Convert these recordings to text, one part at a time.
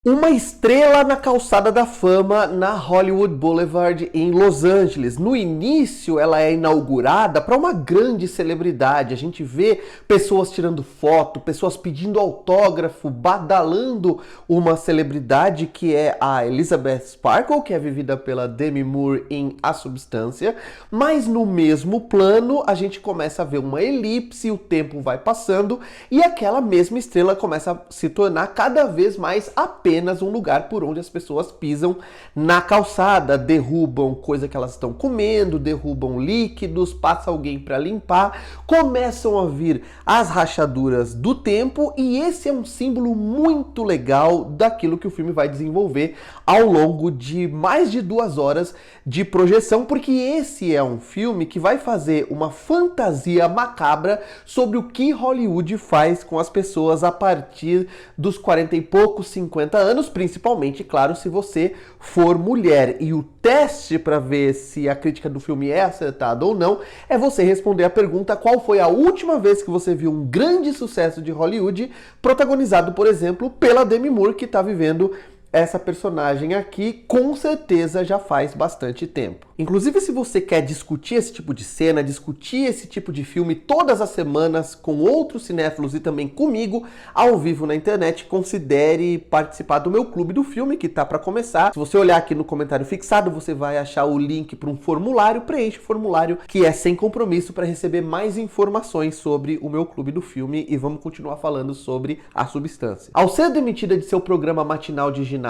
Uma estrela na calçada da fama na Hollywood Boulevard em Los Angeles. No início, ela é inaugurada para uma grande celebridade. A gente vê pessoas tirando foto, pessoas pedindo autógrafo, badalando uma celebridade que é a Elizabeth Sparkle, que é vivida pela Demi Moore em A Substância. Mas no mesmo plano, a gente começa a ver uma elipse, o tempo vai passando e aquela mesma estrela começa a se tornar cada vez mais apenas um lugar por onde as pessoas pisam na calçada, derrubam coisa que elas estão comendo, derrubam líquidos, passa alguém para limpar, começam a vir as rachaduras do tempo e esse é um símbolo muito legal daquilo que o filme vai desenvolver ao longo de mais de 2 horas de projeção, porque esse é um filme que vai fazer uma fantasia macabra sobre o que Hollywood faz com as pessoas a partir dos 40 e poucos, 50 anos, principalmente, claro, se você for mulher. E o teste para ver se a crítica do filme é acertada ou não é você responder a pergunta: qual foi a última vez que você viu um grande sucesso de Hollywood protagonizado, por exemplo, pela Demi Moore, que está vivendo essa personagem aqui, com certeza já faz bastante tempo. Inclusive, se você quer discutir esse tipo de cena, discutir esse tipo de filme todas as semanas com outros cinéfilos e também comigo, ao vivo na internet, considere participar do meu clube do filme, que tá para começar. Se você olhar aqui no comentário fixado, você vai achar o link para um formulário, preenche o formulário, que é sem compromisso, para receber mais informações sobre o meu clube do filme e vamos continuar falando sobre A Substância. Ao ser demitida de seu programa matinal de ginástica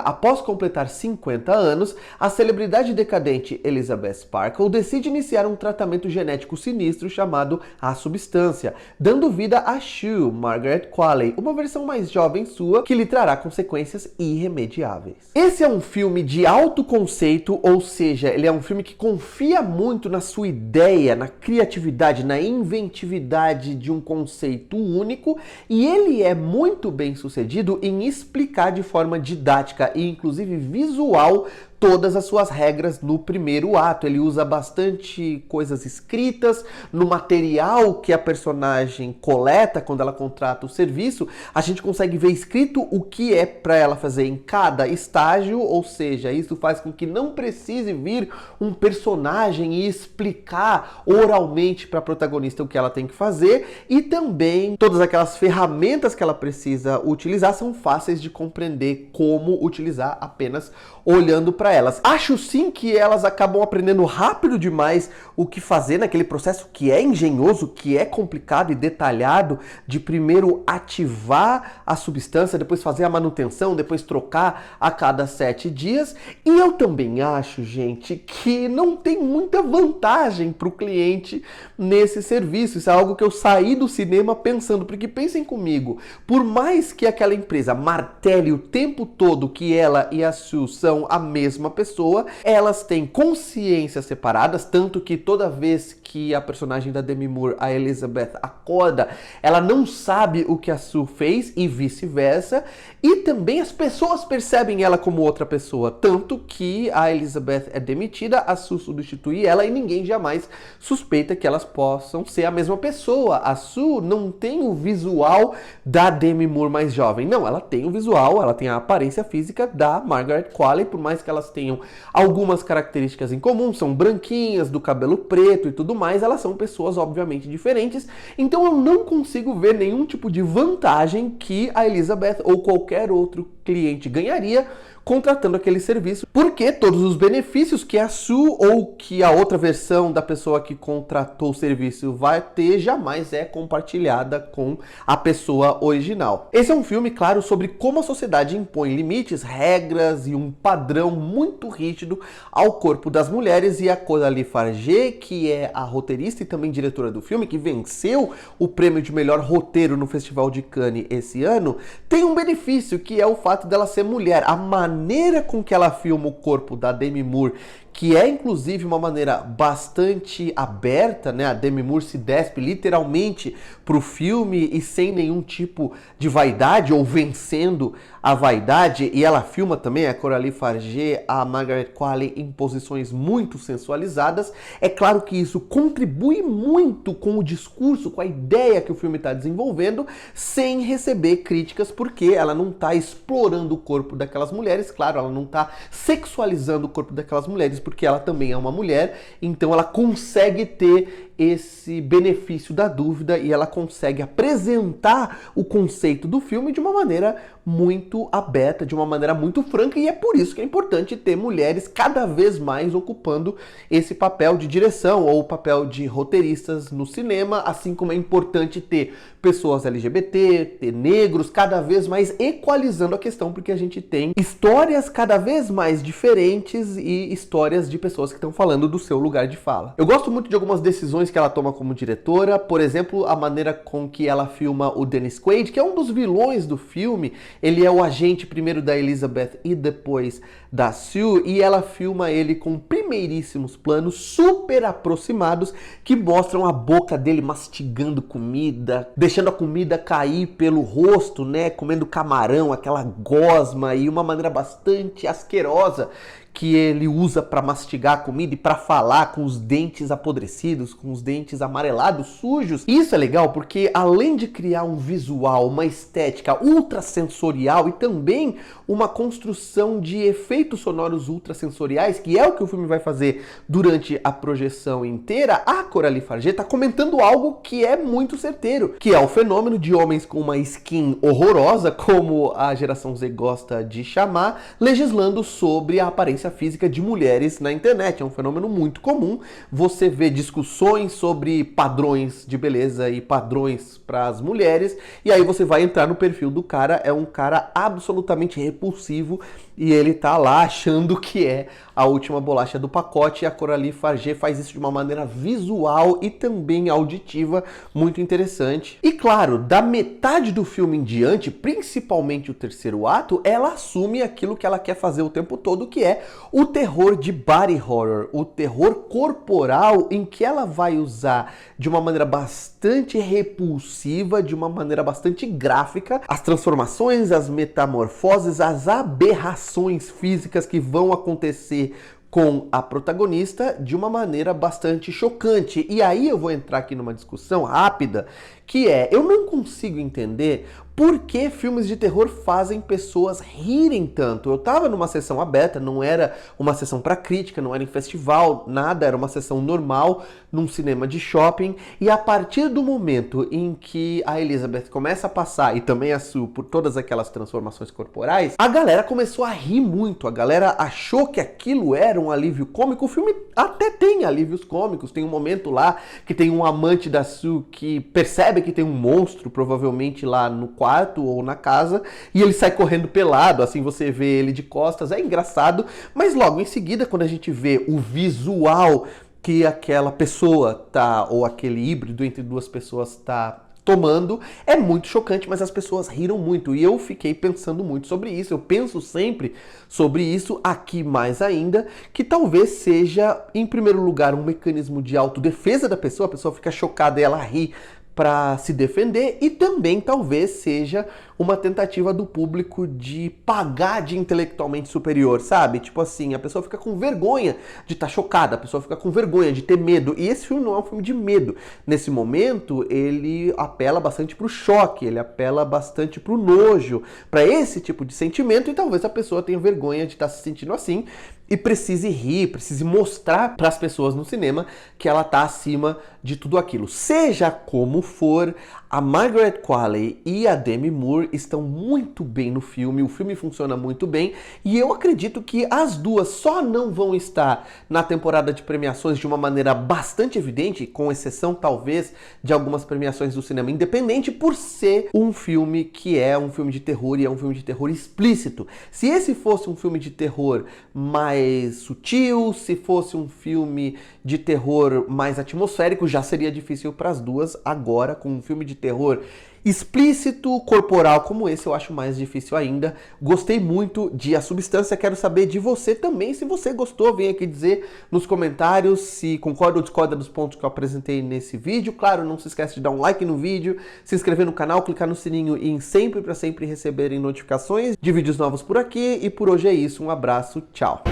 após completar 50 anos, a celebridade decadente Elizabeth Sparkle decide iniciar um tratamento genético sinistro chamado A Substância, dando vida a Sue, Margaret Qualley, uma versão mais jovem sua que lhe trará consequências irremediáveis. Esse é um filme de alto conceito, ou seja, ele é um filme que confia muito na sua ideia, na criatividade, na inventividade de um conceito único, e ele é muito bem sucedido em explicar de forma didática e inclusive visual todas as suas regras no primeiro ato. Ele usa bastante coisas escritas no material que a personagem coleta quando ela contrata o serviço. A gente consegue ver escrito o que é para ela fazer em cada estágio, ou seja, isso faz com que não precise vir um personagem e explicar oralmente para a protagonista o que ela tem que fazer, e também todas aquelas ferramentas que ela precisa utilizar são fáceis de compreender como utilizar apenas olhando para elas. Acho sim que elas acabam aprendendo rápido demais o que fazer naquele processo que é engenhoso, que é complicado e detalhado, de primeiro ativar a substância, depois fazer a manutenção, depois trocar a cada 7 dias. E eu também acho, gente, que não tem muita vantagem para o cliente nesse serviço. Isso é algo que eu saí do cinema pensando, porque pensem comigo, por mais que aquela empresa martele o tempo todo que ela e a Sue são a mesma pessoa, elas têm consciências separadas, tanto que toda vez que a personagem da Demi Moore, a Elizabeth, acorda, ela não sabe o que a Sue fez e vice-versa, e também as pessoas percebem ela como outra pessoa, tanto que a Elizabeth é demitida, a Sue substitui ela e ninguém jamais suspeita que elas possam ser a mesma pessoa. A Sue não tem o visual da Demi Moore mais jovem, não, ela tem o visual, ela tem a aparência física da Margaret Qualley, por mais que elas tenham algumas características em comum, são branquinhas, do cabelo preto e tudo mais, elas são pessoas obviamente diferentes, então eu não consigo ver nenhum tipo de vantagem que a Elizabeth ou qualquer outro cliente ganharia contratando aquele serviço, porque todos os benefícios que a Sue ou que a outra versão da pessoa que contratou o serviço vai ter jamais é compartilhada com a pessoa original. Esse é um filme, claro, sobre como a sociedade impõe limites, regras e um padrão muito rígido ao corpo das mulheres, e a Coralie Farge, que é a roteirista e também diretora do filme, que venceu o prêmio de melhor roteiro no Festival de Cannes esse ano, tem um benefício, que é o fato dela ser mulher. A maneira com que ela filma o corpo da Demi Moore, que é inclusive uma maneira bastante aberta, né? A Demi Moore se despe literalmente pro filme e sem nenhum tipo de vaidade, ou vencendo a vaidade, e ela filma também, a Coralie Farge, a Margaret Qualley, em posições muito sensualizadas. É claro que isso contribui muito com o discurso, com a ideia que o filme está desenvolvendo, sem receber críticas, porque ela não está explorando o corpo daquelas mulheres, claro, ela não está sexualizando o corpo daquelas mulheres, porque ela também é uma mulher, então ela consegue ter esse benefício da dúvida e ela consegue apresentar o conceito do filme de uma maneira muito aberta, de uma maneira muito franca, e é por isso que é importante ter mulheres cada vez mais ocupando esse papel de direção ou papel de roteiristas no cinema, assim como é importante ter pessoas LGBT, ter negros, cada vez mais equalizando a questão, porque a gente tem histórias cada vez mais diferentes e histórias de pessoas que estão falando do seu lugar de fala. Eu gosto muito de algumas decisões que ela toma como diretora, por exemplo, a maneira com que ela filma o Dennis Quaid, que é um dos vilões do filme. Ele é o agente primeiro da Elizabeth e depois da Sue, e ela filma ele com primeiríssimos planos super aproximados que mostram a boca dele mastigando comida, deixando a comida cair pelo rosto, né, comendo camarão, aquela gosma, e uma maneira bastante asquerosa que ele usa para mastigar a comida e para falar com os dentes apodrecidos, com os dentes amarelados, sujos. Isso é legal porque além de criar um visual, uma estética ultrasensorial e também uma construção de efeitos sonoros ultrasensoriais, que é o que o filme vai fazer durante a projeção inteira, a Coralie Farge está comentando algo que é muito certeiro, que é o fenômeno de homens com uma skin horrorosa, como a geração Z gosta de chamar, legislando sobre a aparência física de mulheres na internet. É um fenômeno muito comum. Você vê discussões sobre padrões de beleza e padrões para as mulheres, e aí você vai entrar no perfil do cara, é um cara absolutamente repulsivo, e ele tá lá achando que é a última bolacha do pacote, e a Coralie Farge faz isso de uma maneira visual e também auditiva muito interessante. E claro, da metade do filme em diante, principalmente o terceiro ato, ela assume aquilo que ela quer fazer o tempo todo, que é o terror de body horror, o terror corporal, em que ela vai usar de uma maneira bastante repulsiva, de uma maneira bastante gráfica, as transformações, as metamorfoses, as aberrações físicas que vão acontecer com a protagonista de uma maneira bastante chocante. E aí eu vou entrar aqui numa discussão rápida, que é, eu não consigo entender por que filmes de terror fazem pessoas rirem tanto. Eu tava numa sessão aberta, não era uma sessão para crítica, não era em festival, nada, era uma sessão normal, num cinema de shopping, e a partir do momento em que a Elizabeth começa a passar, e também a Sue, por todas aquelas transformações corporais, a galera começou a rir muito, a galera achou que aquilo era um alívio cômico. O filme até tem alívios cômicos, tem um momento lá que tem um amante da Sue que percebe que tem um monstro, provavelmente lá no quarto ou na casa, e ele sai correndo pelado, assim você vê ele de costas, é engraçado, mas logo em seguida, quando a gente vê o visual que aquela pessoa tá, ou aquele híbrido entre duas pessoas tá tomando, é muito chocante, mas as pessoas riram muito, e eu fiquei pensando muito sobre isso. Eu penso sempre sobre isso aqui mais ainda, que talvez seja, em primeiro lugar, um mecanismo de autodefesa da pessoa, a pessoa fica chocada e ela ri para se defender, e também talvez seja uma tentativa do público de pagar de intelectualmente superior, sabe? Tipo assim, a pessoa fica com vergonha de estar chocada, a pessoa fica com vergonha de ter medo, e esse filme não é um filme de medo. Nesse momento, ele apela bastante pro choque, ele apela bastante pro nojo, para esse tipo de sentimento, e talvez a pessoa tenha vergonha de estar se sentindo assim, e precise rir, precise mostrar para as pessoas no cinema que ela está acima de tudo aquilo. Seja como for, a Margaret Qualley e a Demi Moore estão muito bem no filme, o filme funciona muito bem, e eu acredito que as duas só não vão estar na temporada de premiações de uma maneira bastante evidente, com exceção talvez de algumas premiações do cinema independente, por ser um filme que é um filme de terror, e é um filme de terror explícito. Se esse fosse um filme de terror mais sutil, se fosse um filme de terror mais atmosférico, já seria difícil para as duas. Agora, com um filme de terror explícito, corporal como esse eu acho mais difícil ainda. Gostei muito de A Substância, quero saber de você também. Se você gostou, vem aqui dizer nos comentários se concorda ou discorda dos pontos que eu apresentei nesse vídeo. Claro, não se esquece de dar um like no vídeo, se inscrever no canal, clicar no sininho e em sempre para sempre receberem notificações de vídeos novos por aqui. E por hoje é isso, um abraço, tchau!